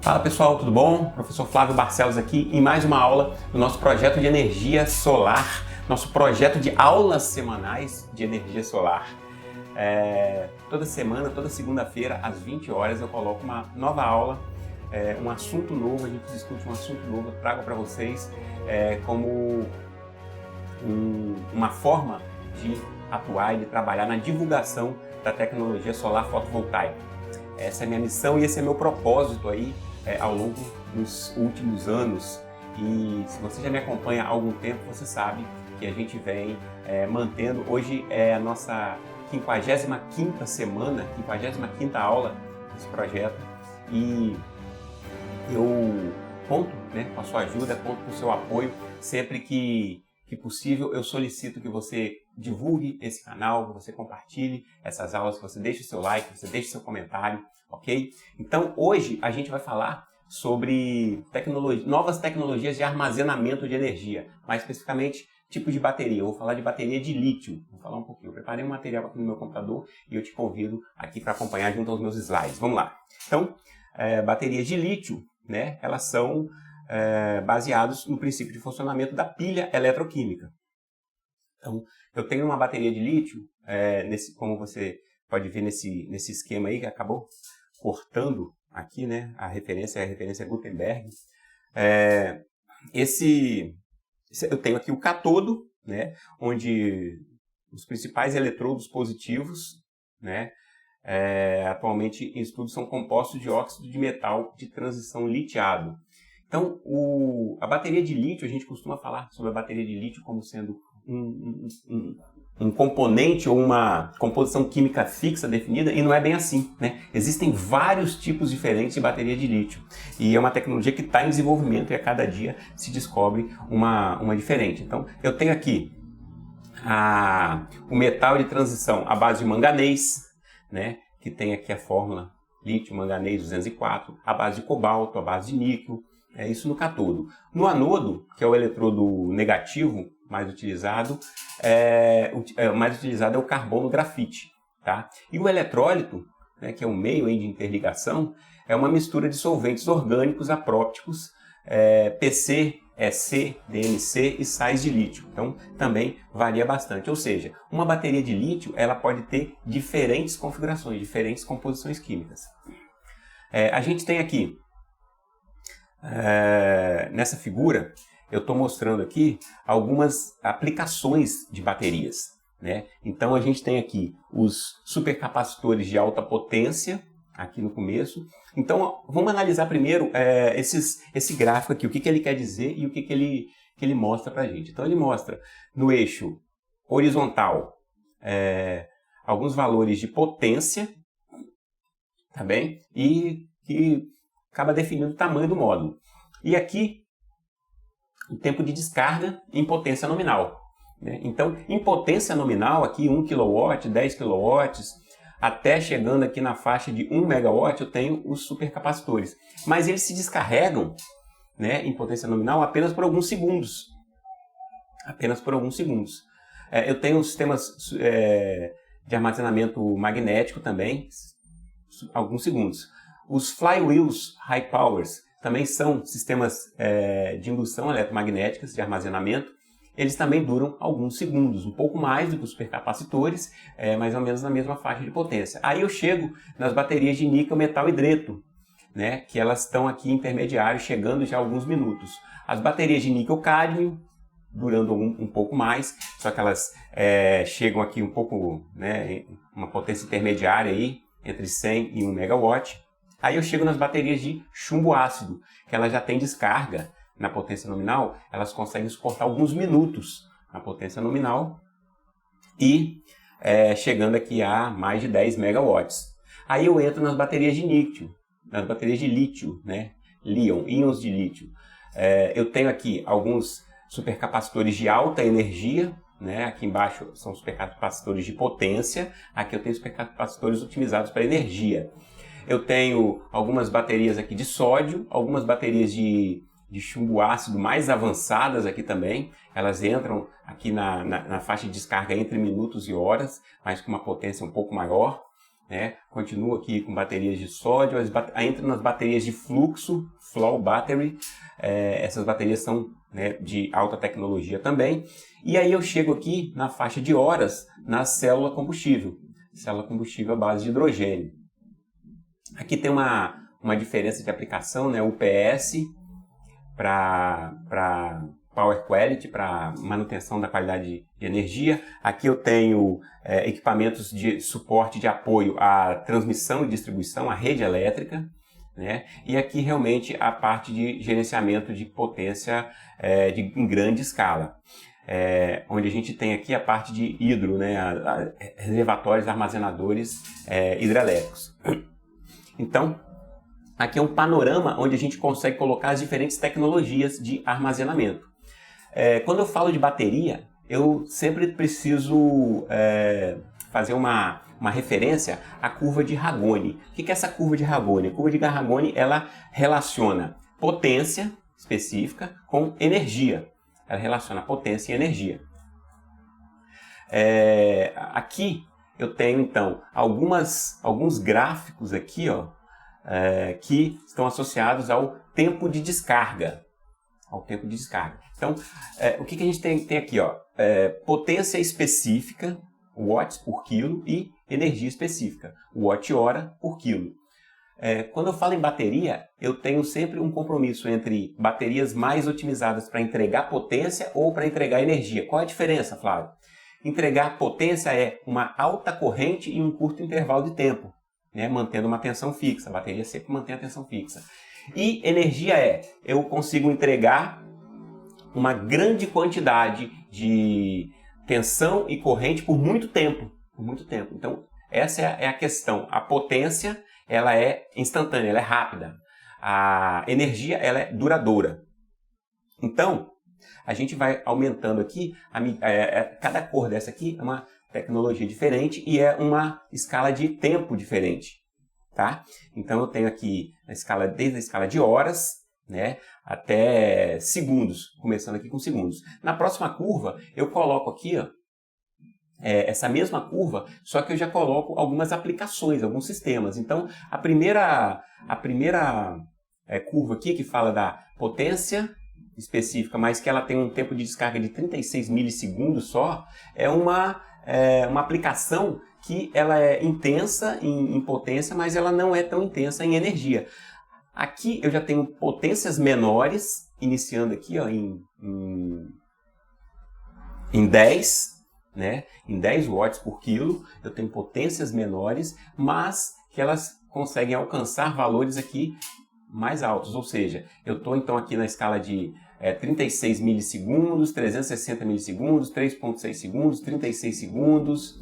Fala pessoal, tudo bom? Professor Flávio Barcelos aqui em mais uma aula do nosso projeto de energia solar, nosso projeto de aulas semanais de energia solar. Toda semana, toda segunda-feira, às 20 horas, eu coloco uma nova aula, um assunto novo, a gente discute um assunto novo, eu trago para vocês como uma forma de atuar e de trabalhar na divulgação da tecnologia solar fotovoltaica. Essa é a minha missão e esse é meu propósito aí ao longo dos últimos anos. E se você já me acompanha há algum tempo, você sabe que a gente vem mantendo. Hoje é a nossa 55ª semana, 55ª aula desse projeto. E eu conto com a sua ajuda, conto com o seu apoio. Sempre que possível, eu solicito que você divulgue esse canal, que você compartilhe essas aulas, que você deixe o seu like, que você deixe o seu comentário, ok? Então, hoje a gente vai falar sobre novas tecnologias de armazenamento de energia, mais especificamente tipos de bateria. Eu vou falar de bateria de lítio, vou falar um pouquinho. Eu preparei um material aqui no meu computador e eu te convido aqui para acompanhar junto aos meus slides. Vamos lá. Então, baterias de lítio, elas são baseados no princípio de funcionamento da pilha eletroquímica. Então, eu tenho uma bateria de lítio, como você pode ver nesse esquema aí, que acabou cortando aqui, a referência é a referência Gutenberg. Eu tenho aqui o catodo, onde os principais eletrodos positivos, atualmente em estudo são compostos de óxido de metal de transição litiado. Então, a bateria de lítio, a gente costuma falar sobre a bateria de lítio como sendo um componente ou uma composição química fixa definida, e não é bem assim, Existem vários tipos diferentes de bateria de lítio, e é uma tecnologia que está em desenvolvimento e a cada dia se descobre uma diferente. Então, eu tenho aqui o metal de transição à base de manganês, que tem aqui a fórmula lítio, manganês 204, à base de cobalto, à base de níquel. É isso no catodo. No anodo, que é o eletrodo negativo mais utilizado, o carbono grafite. Tá? E o eletrólito, que é o meio aí de interligação, é uma mistura de solventes orgânicos aprópticos, PC, EC, DMC e sais de lítio. Então, também varia bastante. Ou seja, uma bateria de lítio ela pode ter diferentes configurações, diferentes composições químicas. A gente tem aqui nessa figura, eu estou mostrando aqui algumas aplicações de baterias. Então a gente tem aqui os supercapacitores de alta potência, aqui no começo. Então vamos analisar primeiro esse gráfico aqui, o que ele quer dizer e o que ele mostra para a gente. Então ele mostra no eixo horizontal alguns valores de potência, tá bem? E que acaba definindo o tamanho do módulo. E aqui, o tempo de descarga em potência nominal. Então, em potência nominal, aqui 1 kW, 10 kW, até chegando aqui na faixa de 1 MW, eu tenho os supercapacitores. Mas eles se descarregam em potência nominal apenas por alguns segundos. Apenas por alguns segundos. Eu tenho sistemas de armazenamento magnético também, alguns segundos. Os flywheels high powers também são sistemas de indução eletromagnéticas de armazenamento. Eles também duram alguns segundos, um pouco mais do que os supercapacitores, mais ou menos na mesma faixa de potência. Aí eu chego nas baterias de níquel, metal e hidreto, que elas estão aqui intermediários, chegando já a alguns minutos. As baterias de níquel cádmio, durando um pouco mais, só que elas chegam aqui um pouco, uma potência intermediária aí, entre 100 e 1 MW. Aí eu chego nas baterias de chumbo ácido, que elas já têm descarga na potência nominal, elas conseguem suportar alguns minutos na potência nominal e chegando aqui a mais de 10 MW. Aí eu entro nas baterias de lítio, íons de lítio. Eu tenho aqui alguns supercapacitores de alta energia, aqui embaixo são supercapacitores de potência, aqui eu tenho supercapacitores otimizados para energia. Eu tenho algumas baterias aqui de sódio, algumas baterias de chumbo ácido mais avançadas aqui também. Elas entram aqui na faixa de descarga entre minutos e horas, mas com uma potência um pouco maior. né? Continua aqui com baterias de sódio, entra nas baterias de fluxo, flow battery, essas baterias são, né, de alta tecnologia também. E aí eu chego aqui na faixa de horas na célula combustível à base de hidrogênio. Aqui tem uma diferença de aplicação, né? UPS para Power Quality, para manutenção da qualidade de energia. Aqui eu tenho equipamentos de suporte de apoio à transmissão e distribuição, à rede elétrica, né? E aqui realmente a parte de gerenciamento de potência em grande escala. Onde a gente tem aqui a parte de hidro, né? Reservatórios, armazenadores hidrelétricos. Então, aqui é um panorama onde a gente consegue colocar as diferentes tecnologias de armazenamento. Quando eu falo de bateria, eu sempre preciso fazer uma referência à curva de Ragone. O que é essa curva de Ragone? A curva de Ragone, ela relaciona potência específica com energia. Ela relaciona potência e energia. Aqui eu tenho, então, alguns gráficos aqui, ó, que estão associados ao tempo de descarga. Então, o que a gente tem aqui? Ó, potência específica, watts por quilo, e energia específica, watt-hora por quilo. Quando eu falo em bateria, eu tenho sempre um compromisso entre baterias mais otimizadas para entregar potência ou para entregar energia. Qual é a diferença, Flávio? Entregar potência é uma alta corrente em um curto intervalo de tempo, né, mantendo uma tensão fixa. A bateria sempre mantém a tensão fixa. E energia eu consigo entregar uma grande quantidade de tensão e corrente por muito tempo. Então, essa é a questão. A potência, ela é instantânea, ela é rápida. A energia, ela é duradoura. Então, a gente vai aumentando aqui, cada cor dessa aqui é uma tecnologia diferente e é uma escala de tempo diferente, tá? Então eu tenho aqui desde a escala de horas, né, até segundos, começando aqui com segundos. Na próxima curva eu coloco aqui, ó, essa mesma curva, só que eu já coloco algumas aplicações, alguns sistemas. Então a primeira curva aqui que fala da potência específica, mas que ela tem um tempo de descarga de 36 milissegundos só, é uma aplicação que ela é intensa em potência, mas ela não é tão intensa em energia. Aqui eu já tenho potências menores, iniciando aqui, ó, em 10, né? Em 10 watts por quilo, eu tenho potências menores, mas que elas conseguem alcançar valores aqui mais altos, ou seja, eu estou então aqui na escala de 36 milissegundos, 360 milissegundos, 3.6 segundos, 36 segundos,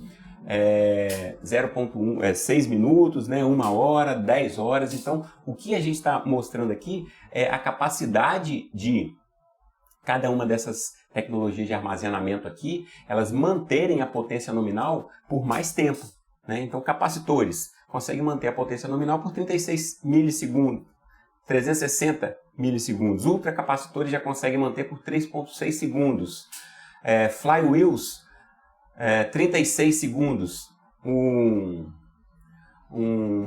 0.1, 6 minutos, né, 1 hora, 10 horas. Então, o que a gente está mostrando aqui é a capacidade de cada uma dessas tecnologias de armazenamento aqui, elas manterem a potência nominal por mais tempo, né? Então, capacitores conseguem manter a potência nominal por 36 milissegundos, 360 milissegundos. Ultracapacitores já conseguem manter por 3.6 segundos. Flywheels, 36 segundos. Um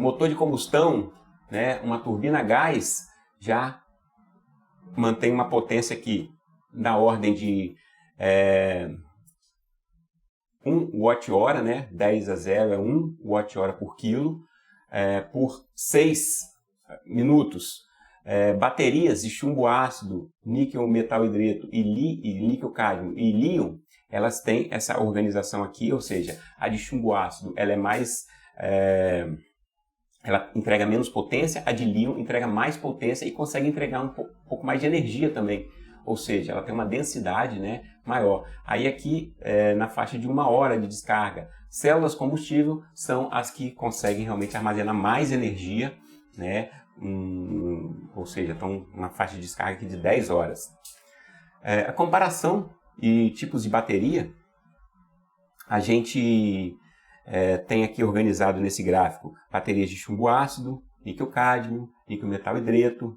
motor de combustão, né, uma turbina a gás, já mantém uma potência aqui na ordem de 1 watt-hora, né, 10 a 0 é 1 watt-hora por quilo, por 6 minutos. Baterias de chumbo ácido, níquel metal hidreto e níquel cádmio e líon, elas têm essa organização aqui, ou seja, a de chumbo ácido ela é mais, ela entrega menos potência, a de líon entrega mais potência e consegue entregar um pouco mais de energia também, ou seja, ela tem uma densidade, né, maior. Aí aqui na faixa de 1 hora de descarga, células combustível são as que conseguem realmente armazenar mais energia, né, ou seja, estão na faixa de descarga aqui de 10 horas. A comparação e tipos de bateria, a gente tem aqui organizado nesse gráfico baterias de chumbo ácido, níquel cádmio, níquel metal hidreto,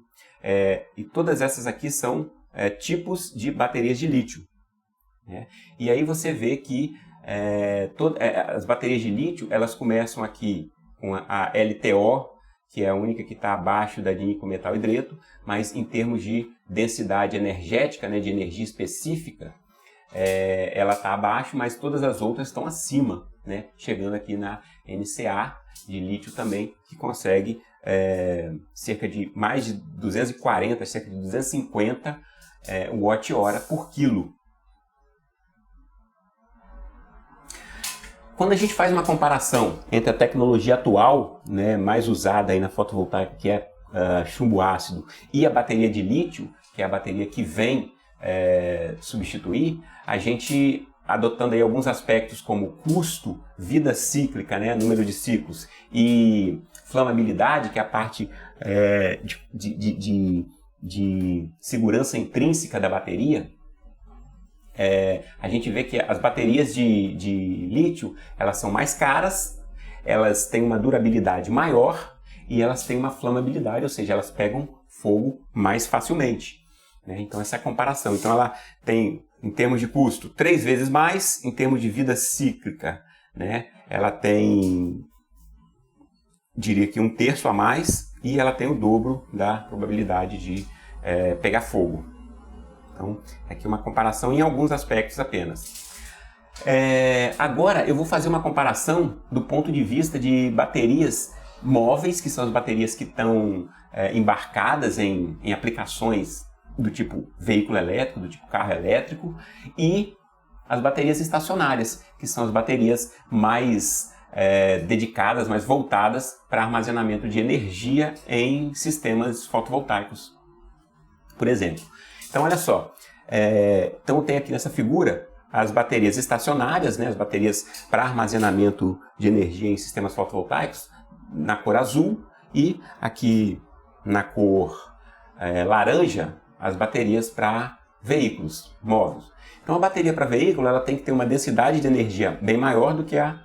e todas essas aqui são tipos de baterias de lítio, né? E aí você vê que as baterias de lítio, elas começam aqui com a LTO, que é a única que está abaixo da de níquel metal hidreto, mas em termos de densidade energética, né, de energia específica, ela está abaixo, mas todas as outras estão acima, né, chegando aqui na NCA de lítio também, que consegue cerca de mais de 240, cerca de 250 watt-hora por quilo. Quando a gente faz uma comparação entre a tecnologia atual, né, mais usada aí na fotovoltaica, que é chumbo ácido, e a bateria de lítio, que é a bateria que vem substituir, a gente, adotando aí alguns aspectos como custo, vida cíclica, né, número de ciclos, e flamabilidade, que é a parte de segurança intrínseca da bateria, a gente vê que as baterias de lítio, elas são mais caras, elas têm uma durabilidade maior e elas têm uma flamabilidade, ou seja, elas pegam fogo mais facilmente, né? Então essa é a comparação. Então ela tem, em termos de custo, 3 vezes mais, em termos de vida cíclica, né? Ela tem, diria que 1/3 a mais, e ela tem o dobro da probabilidade de pegar fogo. Então, aqui uma comparação em alguns aspectos apenas. Agora eu vou fazer uma comparação do ponto de vista de baterias móveis, que são as baterias que estão embarcadas em aplicações do tipo veículo elétrico, do tipo carro elétrico, e as baterias estacionárias, que são as baterias mais dedicadas, mais voltadas para armazenamento de energia em sistemas fotovoltaicos, por exemplo. Então, olha só, então tem aqui nessa figura as baterias estacionárias, né, as baterias para armazenamento de energia em sistemas fotovoltaicos, na cor azul, e aqui na cor laranja, as baterias para veículos móveis. Então, a bateria para veículo ela tem que ter uma densidade de energia bem maior do que a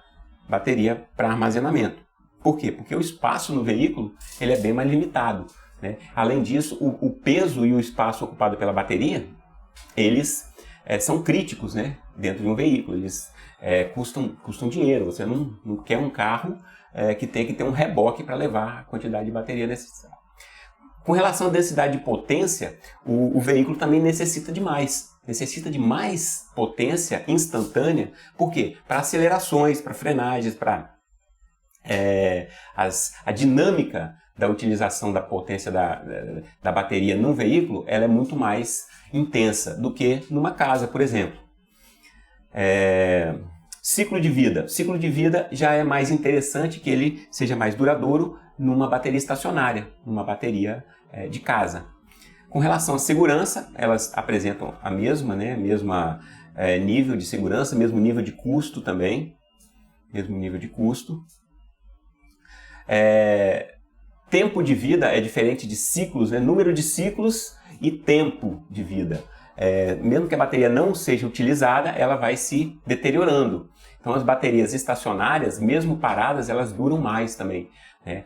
bateria para armazenamento. Por quê? Porque o espaço no veículo ele é bem mais limitado, né? Além disso, o peso e o espaço ocupado pela bateria, eles são críticos, né, dentro de um veículo. Eles custam dinheiro. Você não quer um carro que tem que ter um reboque para levar a quantidade de bateria necessária. Com relação à densidade de potência, o veículo também necessita de mais potência instantânea. Por quê? Para acelerações, para frenagens, para a dinâmica da utilização da potência da bateria num veículo, ela é muito mais intensa do que numa casa, por exemplo. Ciclo de vida. Ciclo de vida já é mais interessante que ele seja mais duradouro numa bateria estacionária, numa bateria de casa. Com relação à segurança, elas apresentam a mesma, né, mesma nível de segurança, mesmo nível de custo também, mesmo nível de custo. Tempo de vida é diferente de ciclos, né? Número de ciclos e tempo de vida. Mesmo que a bateria não seja utilizada, ela vai se deteriorando. Então as baterias estacionárias, mesmo paradas, elas duram mais também, né?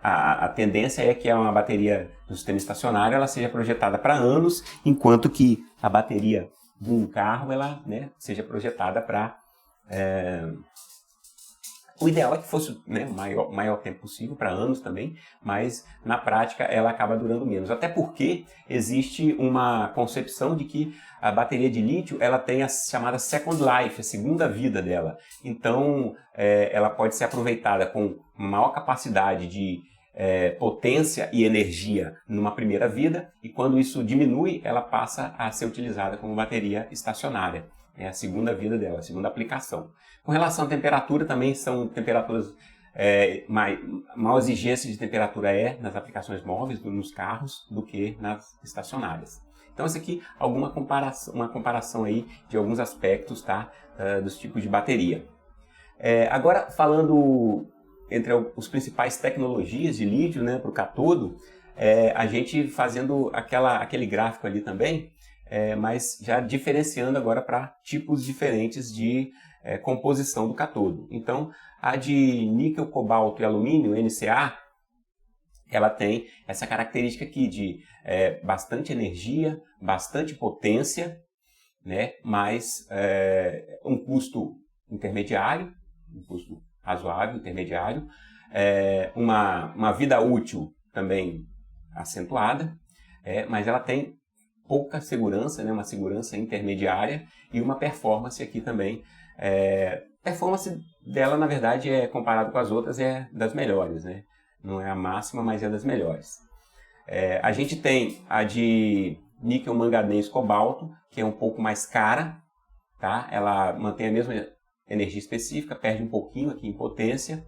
A tendência é que uma bateria do sistema estacionário ela seja projetada para anos, enquanto que a bateria de um carro ela, né, seja projetada para... O ideal é que fosse, né, o maior tempo possível, para anos também, mas na prática ela acaba durando menos. Até porque existe uma concepção de que a bateria de lítio ela tem a chamada second life, a segunda vida dela. Então ela pode ser aproveitada com maior capacidade de potência e energia numa primeira vida, e quando isso diminui, ela passa a ser utilizada como bateria estacionária. É a segunda vida dela, a segunda aplicação. Com relação à temperatura, também são temperaturas, maior exigência de temperatura nas aplicações móveis, nos carros, do que nas estacionárias. Então, essa aqui é uma comparação aí de alguns aspectos, tá, dos tipos de bateria. Agora, falando entre as principais tecnologias de lítio, né, para o catodo, a gente fazendo aquele gráfico ali também, mas já diferenciando agora para tipos diferentes de composição do catodo. Então, a de níquel, cobalto e alumínio, NCA, ela tem essa característica aqui de bastante energia, bastante potência, né, mas um custo intermediário, um custo razoável, intermediário, uma vida útil também acentuada, mas ela tem pouca segurança, né? Uma segurança intermediária e uma performance aqui também. Performance dela, na verdade, comparado com as outras, é das melhores, né? Não é a máxima, mas é das melhores. A gente tem a de níquel, manganês, cobalto, que é um pouco mais cara, tá? Ela mantém a mesma energia específica, perde um pouquinho aqui em potência.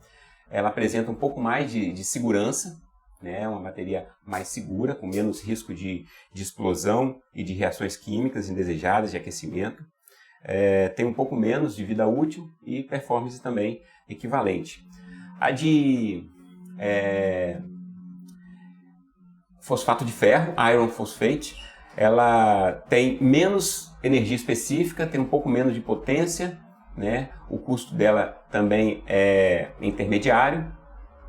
Ela apresenta um pouco mais de segurança, né? Uma bateria mais segura, com menos risco de explosão e de reações químicas indesejadas, de aquecimento. Tem um pouco menos de vida útil e performance também equivalente. A de fosfato de ferro, Iron Phosphate, ela tem menos energia específica, tem um pouco menos de potência, né? O custo dela também é intermediário,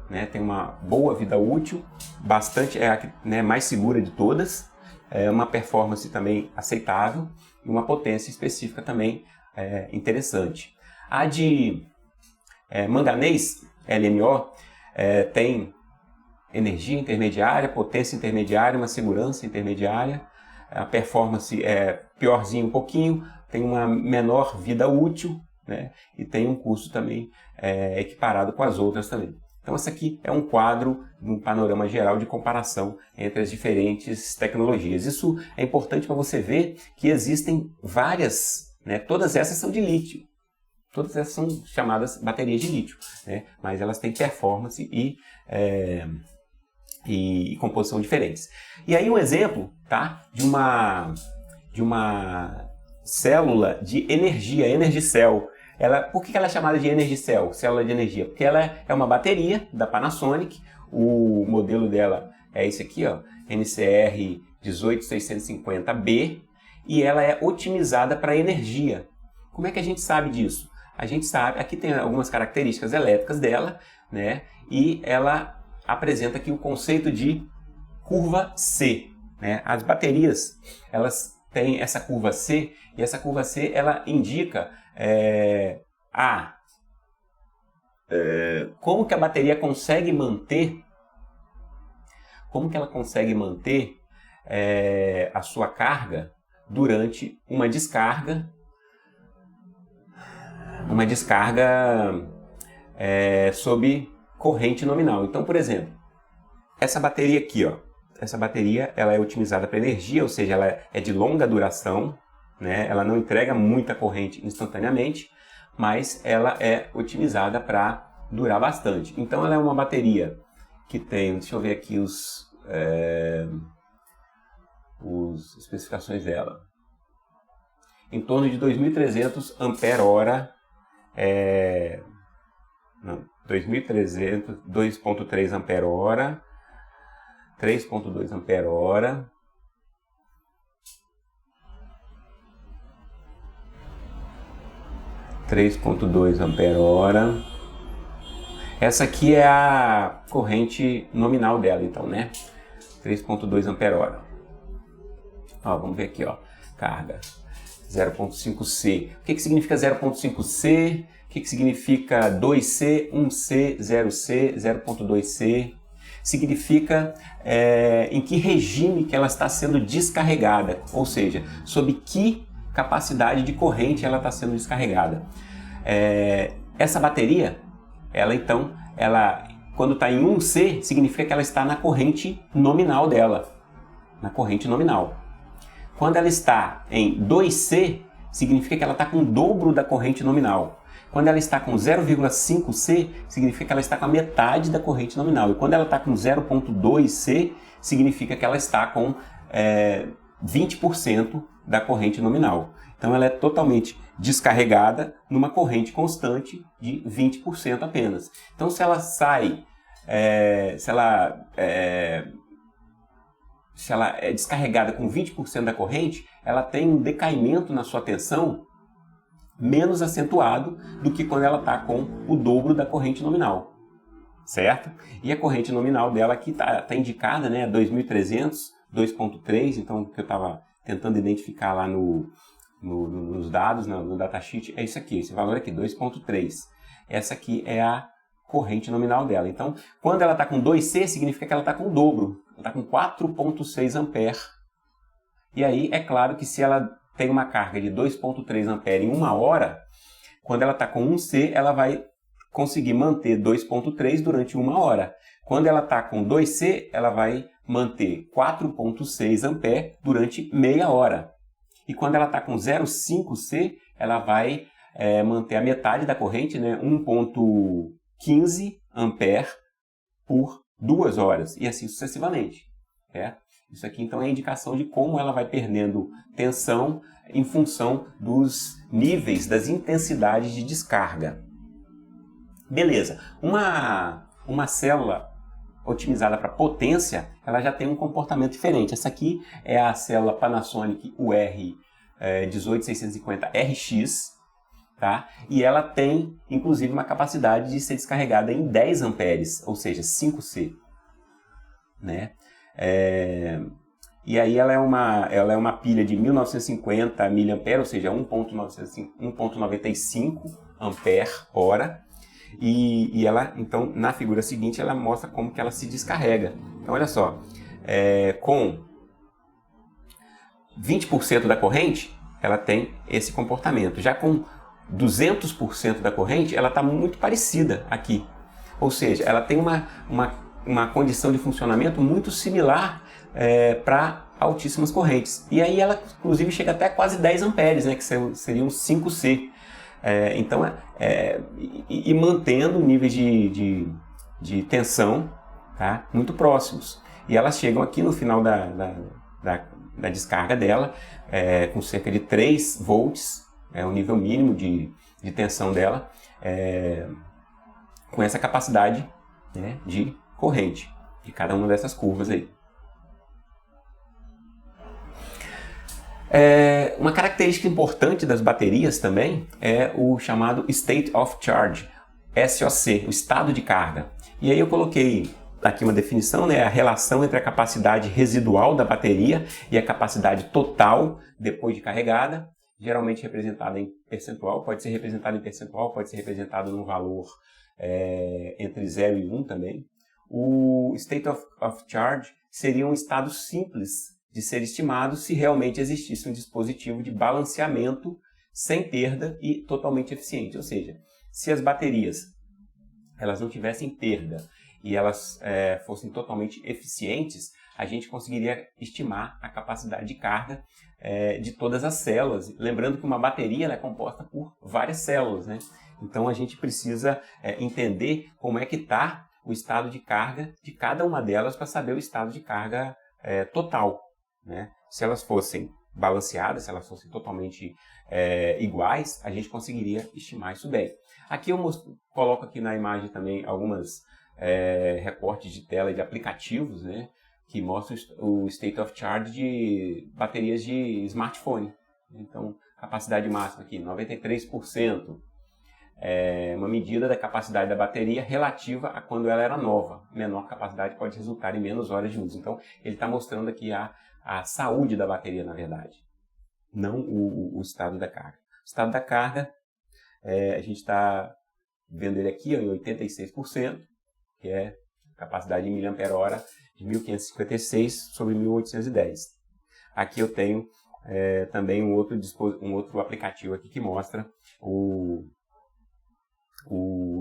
né? Tem uma boa vida útil, bastante, né, mais segura de todas, uma performance também aceitável e uma potência específica também interessante. A de manganês, LMO, tem energia intermediária, potência intermediária, uma segurança intermediária, a performance é piorzinho um pouquinho, tem uma menor vida útil, né? E tem um custo também equiparado com as outras também. Então esse aqui é um quadro, um panorama geral de comparação entre as diferentes tecnologias. Isso é importante para você ver que existem várias, né? Todas essas são de lítio. Todas essas são chamadas baterias de lítio, né? Mas elas têm performance e composição diferentes. E aí um exemplo, tá? de uma célula de energia, Energicell. Por que ela é chamada de Energicell, célula de energia? Porque ela é uma bateria da Panasonic, o modelo dela é esse aqui, ó, NCR 18650B, e ela é otimizada para energia. Como é que a gente sabe disso? A gente sabe, aqui tem algumas características elétricas dela, né? E ela apresenta aqui o conceito de curva C, né? As baterias, elas têm essa curva C, e essa curva C, ela indica como que a bateria consegue manter, a sua carga durante uma descarga sob corrente nominal. Então, por exemplo, essa bateria aqui, ó, essa bateria ela é otimizada para energia, ou seja, ela é de longa duração, né? Ela não entrega muita corrente instantaneamente, mas ela é otimizada para durar bastante. Então ela é uma bateria que tem, deixa eu ver aqui as especificações dela, em torno de 2.300 ampere-hora, 2.300, 2.3 ampere-hora, 3.2 ampere-hora, 3.2 ampere-hora. Essa aqui é a corrente nominal dela, então, né? 3.2 ampere-hora. Ó, vamos ver aqui, ó. Carga 0.5C. O que significa 0.5C? O que significa 2C, 1C, 0C, 0.2C? Significa em que regime que ela está sendo descarregada, ou seja, sob que capacidade de corrente ela está sendo descarregada. Essa bateria, quando está em 1C, significa que ela está na corrente nominal dela, na corrente nominal. Quando ela está em 2C, significa que ela está com o dobro da corrente nominal. Quando ela está com 0,5C, significa que ela está com a metade da corrente nominal. E quando ela está com 0,2C, significa que ela está com 20% da corrente nominal. Então ela é totalmente descarregada numa corrente constante de 20% apenas. Então se ela sai, se ela é descarregada com 20% da corrente, ela tem um decaimento na sua tensão menos acentuado do que quando ela está com o dobro da corrente nominal, certo? E a corrente nominal dela aqui está indicada, né, 2.300, 2.3, então o que eu estava tentando identificar lá nos dados, no datasheet, é isso aqui, esse valor aqui, 2.3. Essa aqui é a corrente nominal dela. Então, quando ela está com 2C, significa que ela está com o dobro. Ela está com 4,6 ampere. E aí, é claro que se ela tem uma carga de 2,3 ampere em 1 hora, quando ela está com 1C, ela vai conseguir manter 2,3 durante 1 hora. Quando ela está com 2C, ela vai manter 4,6 ampere durante meia hora. E quando ela está com 0,5C, ela vai manter a metade da corrente, né, 1,15 ampere por 2 horas, e assim sucessivamente. Isso aqui então é a indicação de como ela vai perdendo tensão em função dos níveis, das intensidades de descarga. Beleza, uma célula otimizada para potência, ela já tem um comportamento diferente. Essa aqui é a célula Panasonic UR18650RX, tá? E ela tem, inclusive, uma capacidade de ser descarregada em 10 amperes, ou seja, 5C. Né? E aí ela é uma pilha de 1950 mAh, ou seja, 1,95 ampere-hora. E ela, então, na figura seguinte, ela mostra como que ela se descarrega. Então, olha só, com 20% da corrente, ela tem esse comportamento. Já com 200% da corrente, ela está muito parecida aqui. Ou seja, ela tem uma condição de funcionamento muito similar para altíssimas correntes. E aí ela, inclusive, chega até quase 10 amperes, né, que seriam 5C. Então, e mantendo níveis de tensão, tá, muito próximos. E elas chegam aqui no final da descarga dela, com cerca de 3 volts, o nível mínimo de tensão dela, com essa capacidade, né, de corrente de cada uma dessas curvas aí. Uma característica importante das baterias também é o chamado State of Charge, SOC, o estado de carga. E aí eu coloquei aqui uma definição, né, a relação entre a capacidade residual da bateria e a capacidade total depois de carregada, geralmente representada em percentual, pode ser representada em percentual, pode ser representada num valor entre 0 e 1 também. O State of Charge seria um estado simples de ser estimado se realmente existisse um dispositivo de balanceamento sem perda e totalmente eficiente. Ou seja, se as baterias elas não tivessem perda e elas fossem totalmente eficientes, a gente conseguiria estimar a capacidade de carga de todas as células. Lembrando que uma bateria é composta por várias células, né? Então a gente precisa entender como é que está o estado de carga de cada uma delas para saber o estado de carga total. Né? Se elas fossem balanceadas, se elas fossem totalmente iguais, a gente conseguiria estimar isso bem. Aqui eu coloco aqui na imagem também algumas recortes de tela de aplicativos, né, que mostram o State of Charge de baterias de smartphone. Então, capacidade máxima aqui, 93%. Uma medida da capacidade da bateria relativa a quando ela era nova. Menor capacidade pode resultar em menos horas de uso. Então, ele está mostrando aqui a saúde da bateria, na verdade, não o estado da carga. O estado da carga, a gente está vendo ele aqui em 86%, que é capacidade em mAh de 1556 sobre 1810. Aqui eu tenho também um outro aplicativo aqui que mostra o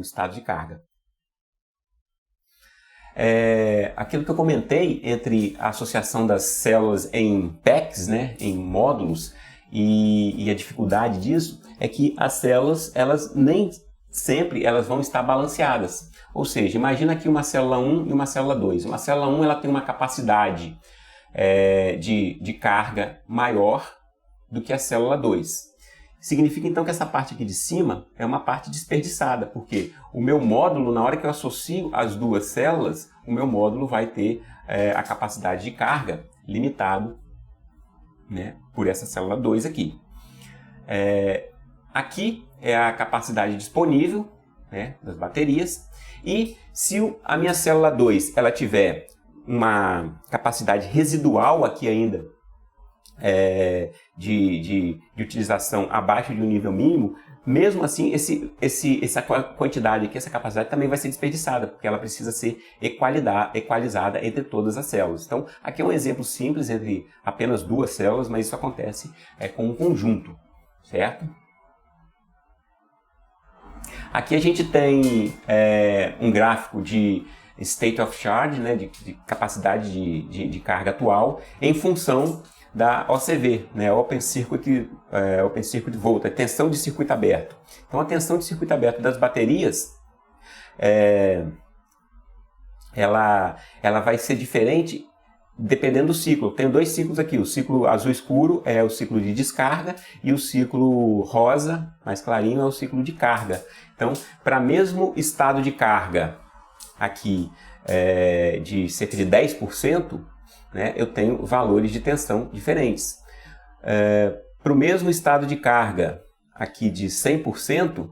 estado de carga. Aquilo que eu comentei entre a associação das células em packs, né, em módulos, e a dificuldade disso é que as células, elas nem sempre elas vão estar balanceadas. Ou seja, imagina aqui uma célula 1 e uma célula 2. Uma célula 1 ela tem uma capacidade de carga maior do que a célula 2. Significa então que essa parte aqui de cima é uma parte desperdiçada, porque o meu módulo, na hora que eu associo as duas células, o meu módulo vai ter a capacidade de carga limitado, né, por essa célula 2 aqui. Aqui é a capacidade disponível, né, das baterias, e se a minha célula 2 ela tiver uma capacidade residual aqui ainda de utilização abaixo de um nível mínimo, mesmo assim essa quantidade aqui, essa capacidade também vai ser desperdiçada, porque ela precisa ser equalizada entre todas as células. Então, aqui é um exemplo simples entre apenas duas células, mas isso acontece com um conjunto, certo? Aqui a gente tem um gráfico de state of charge, né, de capacidade de carga atual, em função da OCV, né, Open Circuit Volt, a tensão de circuito aberto. Então a tensão de circuito aberto das baterias, ela vai ser diferente dependendo do ciclo. Tem dois ciclos aqui, o ciclo azul escuro é o ciclo de descarga e o ciclo rosa, mais clarinho, é o ciclo de carga. Então, para mesmo estado de carga aqui de cerca de 10%, né, eu tenho valores de tensão diferentes. Para o mesmo estado de carga aqui de 100%,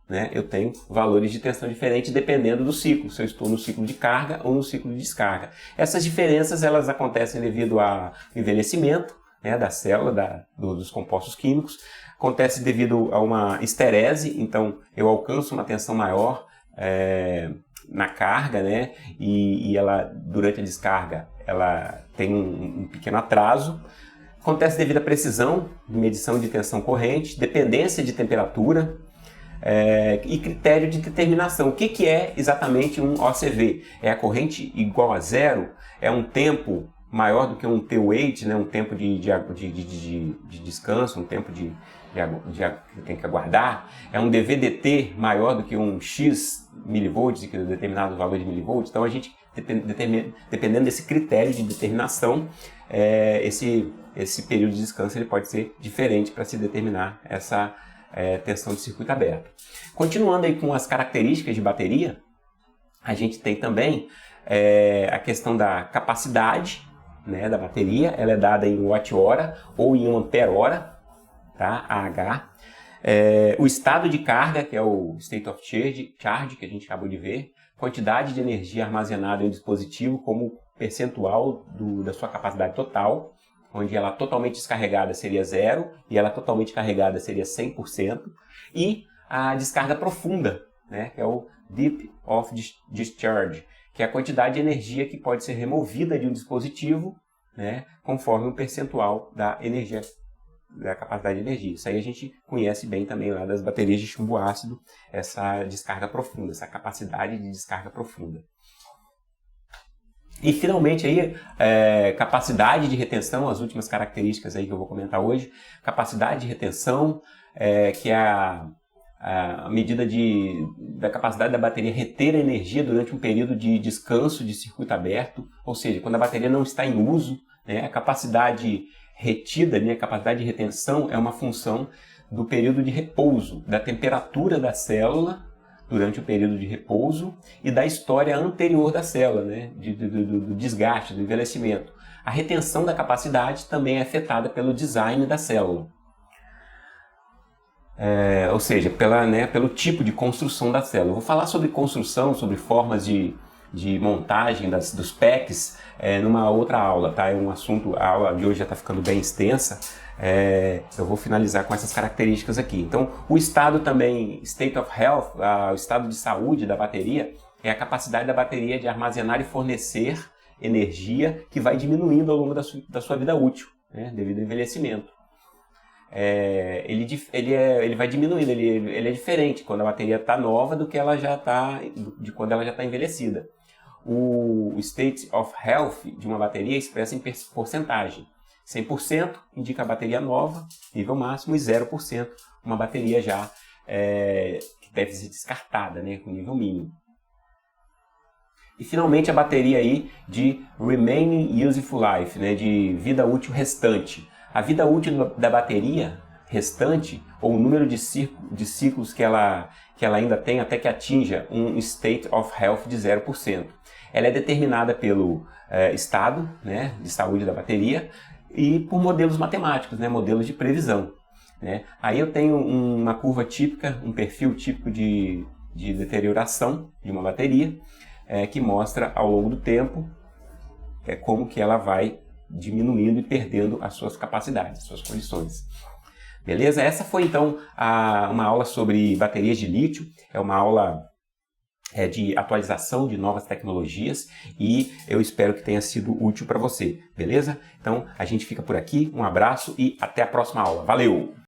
né, eu tenho valores de tensão diferentes dependendo do ciclo, se eu estou no ciclo de carga ou no ciclo de descarga. Essas diferenças elas acontecem devido ao envelhecimento, né, da célula, dos compostos químicos, acontece devido a uma esterese, então eu alcanço uma tensão maior na carga, né, e ela, durante a descarga, ela tem um pequeno atraso. Acontece devido à precisão de medição de tensão corrente, dependência de temperatura e critério de determinação. O que é exatamente um OCV? É a corrente igual a zero? É um tempo maior do que um T-wait, né, um tempo de descanso, um tempo que tem que aguardar? É um DVDT maior do que um X milivolts, que é um determinado valor de milivolts? Então a gente, dependendo desse critério de determinação, esse período de descanso ele pode ser diferente para se determinar essa tensão de circuito aberto. Continuando aí com as características de bateria, a gente tem também a questão da capacidade, né, da bateria. Ela é dada em watt-hora ou em ampere-hora, tá? AH. O estado de carga, que é o state of charge, que a gente acabou de ver. Quantidade de energia armazenada em um dispositivo como percentual da sua capacidade total, onde ela totalmente descarregada seria 0 e ela totalmente carregada seria 100%. E a descarga profunda, né, que é o Deep of Discharge, que é a quantidade de energia que pode ser removida de um dispositivo, né, conforme um percentual da energia, da capacidade de energia. Isso aí a gente conhece bem também lá das baterias de chumbo ácido, essa descarga profunda, essa capacidade de descarga profunda. E finalmente aí, capacidade de retenção, as últimas características aí que eu vou comentar hoje. Capacidade de retenção, que é a medida da capacidade da bateria reter a energia durante um período de descanso de circuito aberto, ou seja, quando a bateria não está em uso, né, a capacidade retida, né, a capacidade de retenção é uma função do período de repouso, da temperatura da célula durante o período de repouso e da história anterior da célula, né, do desgaste, do envelhecimento. A retenção da capacidade também é afetada pelo design da célula. Ou seja, pelo tipo de construção da célula. Eu vou falar sobre construção, sobre formas de montagem dos packs numa outra aula, tá? É um assunto, a aula de hoje já está ficando bem extensa. Eu vou finalizar com essas características aqui. Então, o estado também, state of health, o estado de saúde da bateria, é a capacidade da bateria de armazenar e fornecer energia que vai diminuindo ao longo da sua vida útil, né, devido ao envelhecimento. Ele vai diminuindo, ele é diferente quando a bateria está nova do que ela já está, de quando ela já está envelhecida. O state of health de uma bateria é expressa em porcentagem. 100% indica a bateria nova, nível máximo, e 0% uma bateria já que deve ser descartada, né, com nível mínimo. E finalmente a bateria aí de remaining useful life, né, de vida útil restante. A vida útil da bateria restante, ou o número de ciclos que ela ainda tem até que atinja um state of health de 0%. Ela é determinada pelo estado, né, de saúde da bateria e por modelos matemáticos, né, modelos de previsão, né. Aí eu tenho uma curva típica, um perfil típico de deterioração de uma bateria, que mostra ao longo do tempo como que ela vai diminuindo e perdendo as suas capacidades, suas condições. Beleza? Essa foi então uma aula sobre baterias de lítio, é uma aula de atualização de novas tecnologias e eu espero que tenha sido útil para você, beleza? Então a gente fica por aqui, um abraço e até a próxima aula. Valeu!